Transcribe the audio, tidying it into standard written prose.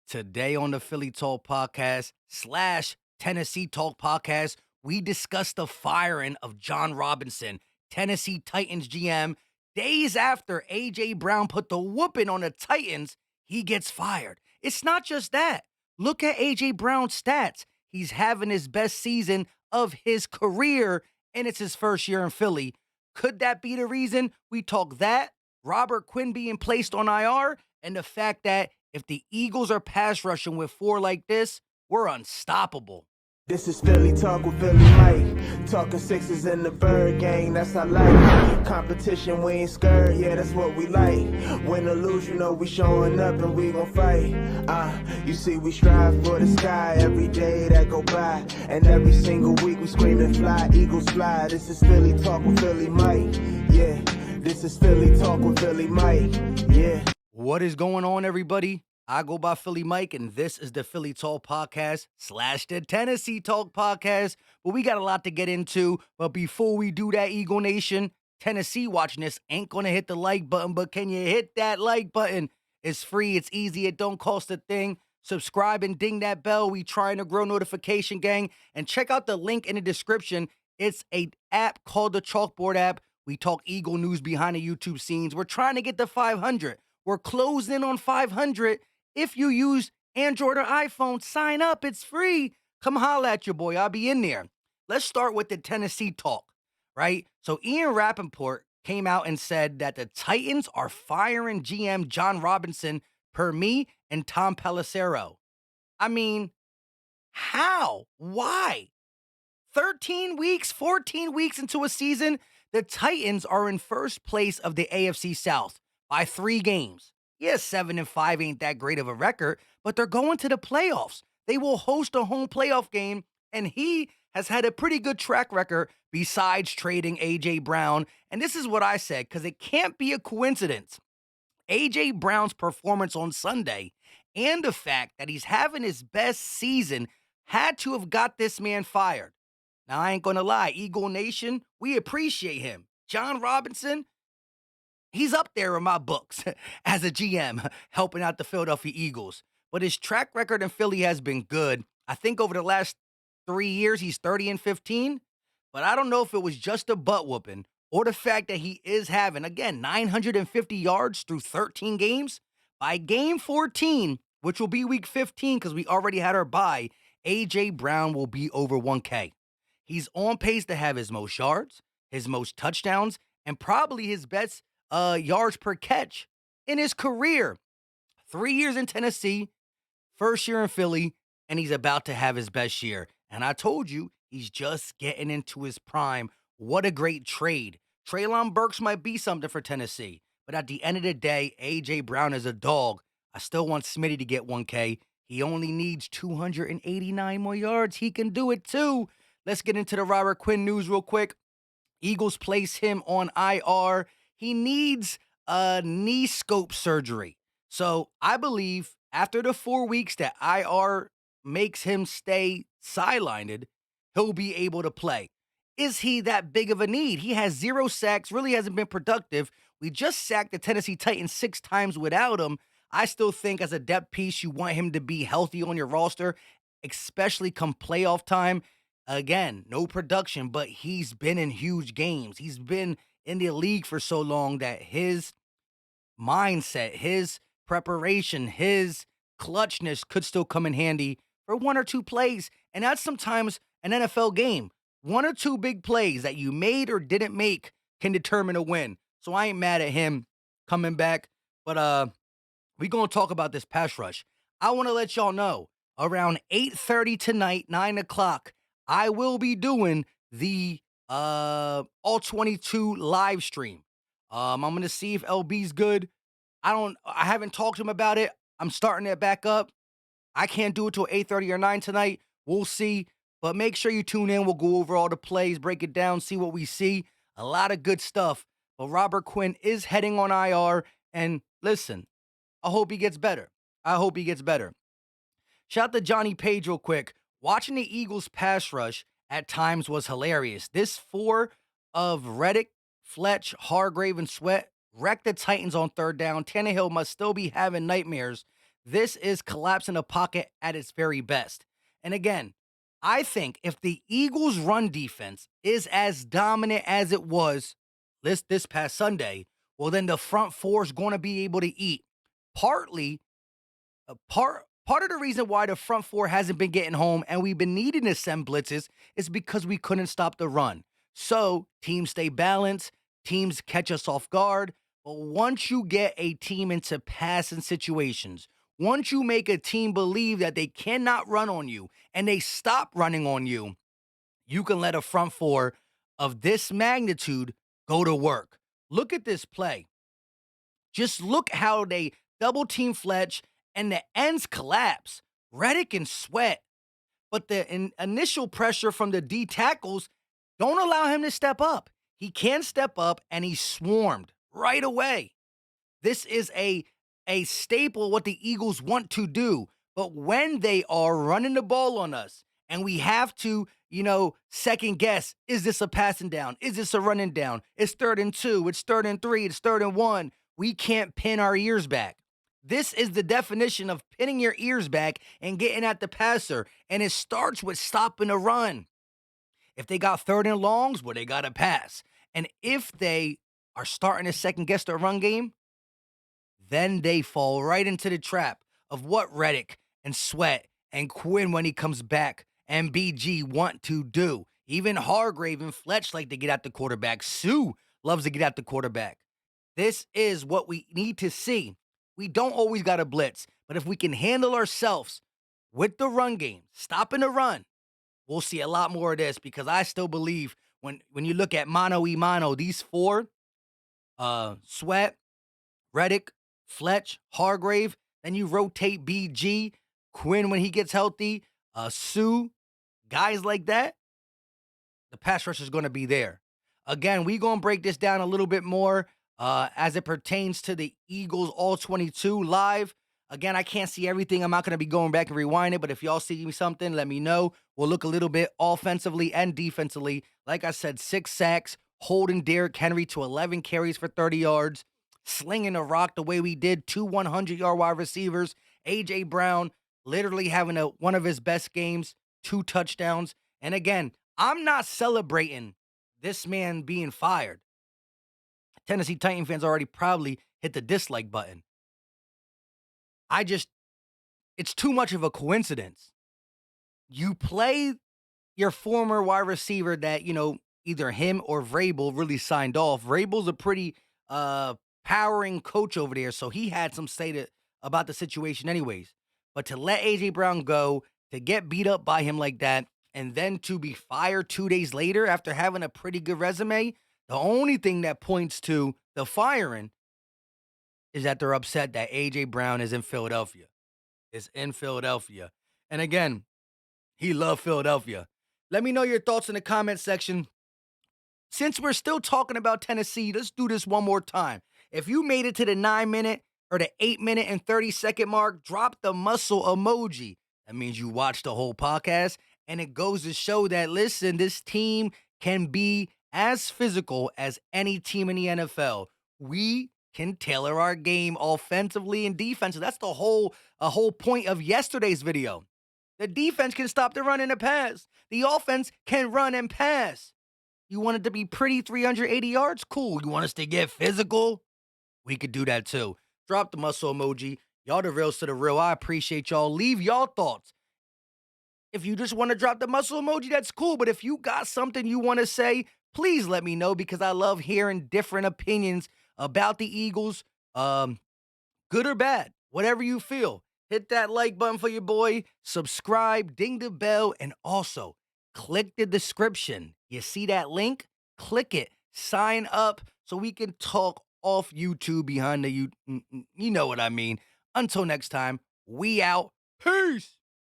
Today on the Philly Talk Podcast slash Tennessee Talk Podcast, we discuss the firing of John Robinson, Tennessee Titans GM. Days after A.J. Brown put the whooping on the Titans, he gets fired. It's not just that. Look at A.J. Brown's stats. He's having his best season of his career, and it's his first year in Philly. Could that be the reason? We talk that, Robert Quinn being placed on IR, and the fact that if the Eagles are pass rushing with four like this, we're unstoppable. This is Philly Talk with Philly Mike. Talking sixes in the bird gang, that's I like. Competition, we ain't scared, yeah, that's what we like. Win or lose, you know we showing up and we gon' fight. You see we strive for the sky every day that go by. And every single week we screaming fly, Eagles fly. This is Philly Talk with Philly Mike, yeah. This is Philly Talk with Philly Mike, yeah. What is going on, everybody? I go by Philly Mike, and this is the Philly Talk Podcast slash the Tennessee Talk Podcast. But we got a lot to get into. But before we do that, Eagle Nation, Tennessee watching this ain't going to hit the like button. But can you hit that like button? It's free. It's easy. It don't cost a thing. Subscribe and ding that bell. We trying to grow notification gang. And check out the link in the description. It's a app called the Chalkboard app. We talk Eagle news behind the YouTube scenes. We're trying to get to 500. We're closing in on 500. If you use Android or iPhone, sign up. It's free. Come holla at your boy. I'll be in there. Let's start with the Tennessee talk, right? So Ian Rappaport came out and said that the Titans are firing GM John Robinson per me and Tom Pelissero. I mean, how? Why? 13 weeks, 14 weeks into a season, the Titans are in first place of the AFC South by 3 games. Yes, 7-5 ain't that great of a record, but they're going to the playoffs. They will host a home playoff game, and he has had a pretty good track record besides trading A.J. Brown. And this is what I said, because it can't be a coincidence. A.J. Brown's performance on Sunday and the fact that he's having his best season had to have got this man fired. Now, I ain't going to lie, Eagle Nation, we appreciate him. John Robinson, he's up there in my books as a GM helping out the Philadelphia Eagles. But his track record in Philly has been good. I think over the last 3 years, he's 30-15. But I don't know if it was just a butt whooping or the fact that he is having, again, 950 yards through 13 games. By game 14, which will be week 15 because we already had our bye, A.J. Brown will be over 1K. He's on pace to have his most yards, his most touchdowns, and probably his best yards per catch in his career. 3 years in Tennessee, first year in Philly, and he's about to have his best year. And I told you, he's just getting into his prime. What a great trade. Treylon Burks might be something for Tennessee, but at the end of the day, A.J. Brown is a dog. I still want Smitty to get 1K. He only needs 289 more yards. He can do it too. Let's get into the Robert Quinn news real quick. Eagles place him on IR. He needs a knee scope surgery. So I believe after the 4 weeks that IR makes him stay sidelined, he'll be able to play. Is he that big of a need? He has 0 sacks, really hasn't been productive. We just sacked the Tennessee Titans 6 times without him. I still think as a depth piece, you want him to be healthy on your roster, especially come playoff time. Again, no production, but he's been in huge games. He's been in the league for so long that his mindset, his preparation, his clutchness could still come in handy for 1 or 2 plays. And that's sometimes an NFL game. 1 or 2 big plays that you made or didn't make can determine a win. So I ain't mad at him coming back. But we're going to talk about this pass rush. I want to let y'all know, around 8:30 tonight, 9 o'clock, I will be doing the All 22 live stream. I'm going to see if LB's good. I haven't talked to him about it. I'm starting it back up. I can't do it till 8:30 or 9 tonight. We'll see. But make sure you tune in. We'll go over all the plays, break it down, see what we see. A lot of good stuff. But Robert Quinn is heading on IR. And listen, I hope he gets better. I hope he gets better. Shout out to Johnny Page real quick. Watching the Eagles pass rush at times was hilarious. This 4 of Reddick, Fletch, Hargrave, and Sweat wrecked the Titans on 3rd down. Tannehill must still be having nightmares This is collapse in the pocket at its very best. And again, I think if the Eagles' run defense is as dominant as it was this past Sunday, well, then the front four is going to be able to eat. Partly, part of the reason why the front four hasn't been getting home and we've been needing to send blitzes is because we couldn't stop the run. So teams stay balanced, teams catch us off guard. But once you get a team into passing situations, once you make a team believe that they cannot run on you and they stop running on you, you can let a front four of this magnitude go to work. Look at this play. Just look how they double team Fletch and the ends collapse. Reddick and Sweat, but the initial pressure from the D tackles don't allow him to step up. He can step up and he swarmed right away. This is a staple what the Eagles want to do. But when they are running the ball on us and we have to, second guess, is this a passing down? Is this a running down? It's 3rd and 2, it's 3rd and 3, it's 3rd and 1. We can't pin our ears back. This is the definition of pinning your ears back and getting at the passer. And it starts with stopping the run. If they got 3rd and longs, well, they got to pass. And if they are starting to second guess their run game, then they fall right into the trap of what Reddick and Sweat and Quinn, when he comes back, and BG want to do. Even Hargrave and Fletch like to get at the quarterback. Sue loves to get at the quarterback. This is what we need to see. We don't always got to blitz, but if we can handle ourselves with the run game, stopping the run, we'll see a lot more of this, because I still believe when you look at mano y mano, these four, Sweat, Reddick, Fletch, Hargrave, then you rotate BG, Quinn when he gets healthy, Sue, guys like that, the pass rush is going to be there. Again, we going to break this down a little bit more as it pertains to the Eagles All 22 live. Again, I can't see everything. I'm not going to be going back and rewind it, but if y'all see me something, let me know. We'll look a little bit offensively and defensively. Like I said, 6 sacks, holding Derrick Henry to 11 carries for 30 yards, slinging the rock the way we did, 2 100-yard wide receivers. A.J. Brown literally having one of his best games, 2 touchdowns. And again, I'm not celebrating this man being fired. Tennessee Titan fans already probably hit the dislike button. It's too much of a coincidence. You play your former wide receiver that, either him or Vrabel really signed off. Vrabel's a pretty powering coach over there, so he had some say about the situation anyways. But to let A.J. Brown go, to get beat up by him like that, and then to be fired 2 days later after having a pretty good resume, the only thing that points to the firing is that they're upset that A.J. Brown is in Philadelphia. And again, he loved Philadelphia. Let me know your thoughts in the comment section. Since we're still talking about Tennessee, let's do this one more time. If you made it to the 9-minute or the 8-minute and 30-second mark, drop the muscle emoji. That means you watched the whole podcast, and it goes to show that, listen, this team can be as physical as any team in the NFL. We can tailor our game offensively and defensively. That's the whole point of yesterday's video. The defense can stop the run and the pass. The offense can run and pass. You want it to be pretty 380 yards? Cool. You want us to get physical? We could do that too. Drop the muscle emoji. Y'all the reals to the real. I appreciate y'all. Leave y'all thoughts. If you just want to drop the muscle emoji, that's cool. But if you got something you want to say, please let me know, because I love hearing different opinions about the Eagles. Good or bad, whatever you feel. Hit that like button for your boy. Subscribe, ding the bell, and also click the description. You see that link? Click it. Sign up so we can talk off YouTube behind the you know what I mean. Until next time, we out. Peace.